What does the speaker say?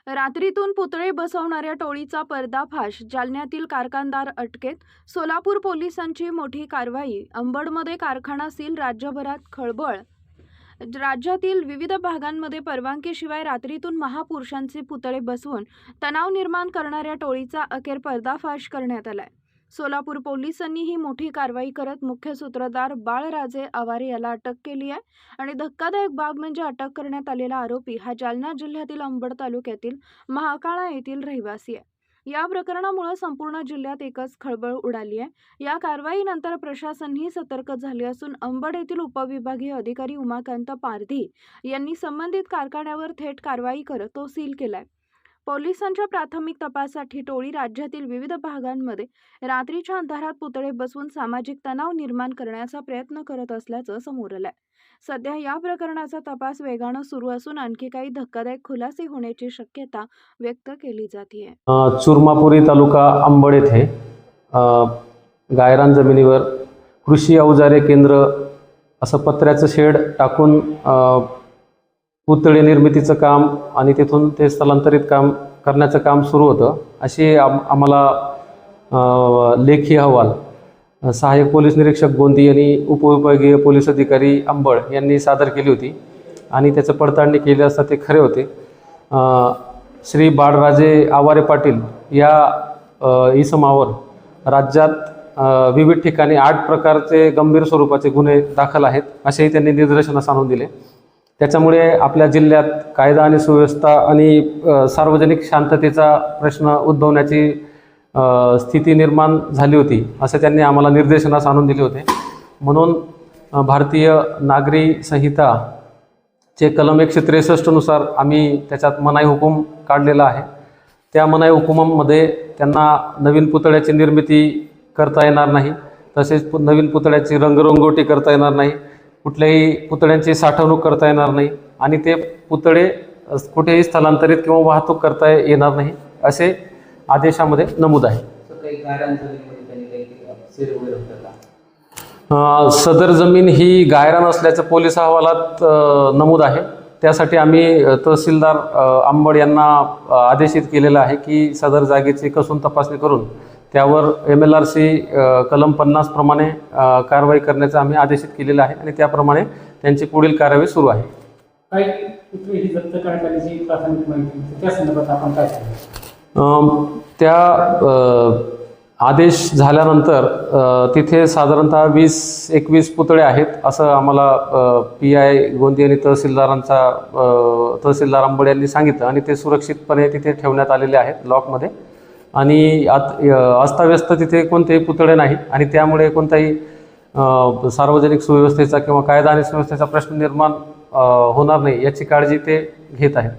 रात्रीतून पुतळे बसवणाऱ्या टोळीचा पर्दाफाश, जालन्यातील कारखानदार अटकेत, सोलापूर पोलिसांची मोठी कारवाई, अंबडमध्ये कारखाना सील, राज्यभरात खळबळ. राज्यातील विविध भागांमध्ये परवानगीशिवाय रात्रीतून महापुरुषांचे पुतळे बसवून तणाव निर्माण करणाऱ्या टोळीचा अखेर पर्दाफाश करण्यात आलाय. सोलापूर पोलिसांनी ही मोठी कारवाई करत मुख्य सूत्रधार बाळराजे आवारे याला अटक केली आहे आणि धक्कादायक बाब म्हणजे अटक करण्यात आलेला आरोपी हा जालना जिल्ह्यातील अंबड तालुक्यातील महाकाळा येथील रहिवासी आहे. या प्रकरणामुळे संपूर्ण जिल्ह्यात एकच खळबळ उडाली आहे. या कारवाईनंतर प्रशासनही सतर्क झाले असून अंबड येथील उपविभागीय अधिकारी उमाकांत पारधी यांनी संबंधित कारखान्यावर थेट कारवाई करत तो सील केलाय. पोलिसांच्या प्राथमिक तपासासाठी टोळी राज्यातील विविध भागांमध्ये रात्रीच्या अंधारात पुतळे बसवून सामाजिक तणाव निर्माण करण्याचा प्रयत्न करत असल्याचं समोर आलंय. सध्या या प्रकरणाचा तपास वेगानं सुरू असून आणखी काही धक्कादायक खुलासे होण्याची शक्यता व्यक्त केली जाते. चुरमापुरी तालुका अंबड येथे गायरान जमिनीवर कृषी अवजारे केंद्र असं पत्र्याचं शेड टाकून पुतळे निर्मितीचं काम आणि तिथून ते स्थलांतरित काम करण्याचं काम सुरू होतं. अशी आम्हाला लेखी अहवाल सहाय्यक पोलीस निरीक्षक गोंदी यांनी उपविभागीय पोलीस अधिकारी अंबड यांनी सादर केली होती आणि त्याचं पडताळणी केली असता ते खरे होते. श्री बाळराजे आवारे पाटील या इसमावर राज्यात विविध ठिकाणी 8 प्रकारचे गंभीर स्वरूपाचे गुन्हे दाखल आहेत असेही त्यांनी निदर्शनास आणून दिले. त्याच्यामुळे आपल्या जिल्ह्यात कायदा आणि सुव्यवस्था आणि सार्वजनिक शांततेचा प्रश्न उद्भवण्याची स्थिती निर्माण झाली होती असं त्यांनी आम्हाला निर्देशनास आणून दिले होते. म्हणून भारतीय नागरी संहिताचे कलम 163 नुसार आम्ही त्याच्यात मनाई हुकूम काढलेला आहे. त्या मनाई हुकुमामध्ये त्यांना नवीन पुतळ्याची निर्मिती करता येणार नाही, तसेच नवीन पुतळ्याची रंगरंगोटी करता येणार नाही, कुठल्याही पुतळ्यांची साठवणूक करता येणार नाही आणि ते पुतळे कुठेही स्थलांतरित किंवा वाहतूक करता येणार नाही असे आदेशामध्ये नमूद आहे. सदर जमीन ही गायरान असल्याचं पोलीस अहवालात नमूद आहे. त्यासाठी आम्ही तहसीलदार अंबड यांना आदेशित केलेलं आहे की सदर जागेची कसून तपासणी करून त्यावर MLRC कलम 50 प्रमाणे कारवाई करण्याचं आम्ही आदेशित केलेलं आहे आणि त्याप्रमाणे त्यांची पुढील कार्यवाही सुरू आहे. त्या आदेश झाल्यानंतर तिथे साधारणतः 20-21 पुतळे आहेत असं आम्हाला PI गोंदी आणि तहसीलदार अंबड यांनी सांगितलं आणि ते सुरक्षितपणे तिथे ठेवण्यात आलेले आहेत लॉकमध्ये आणि अस्ताव्यस्त तिथे कोणतेही पुतळे नाही आणि त्यामुळे कोणताही सार्वजनिक सुव्यवस्थेचा किंवा कायदा आणि सुव्यवस्थेचा प्रश्न निर्माण होणार नाही याची काळजी ते घेत आहेत.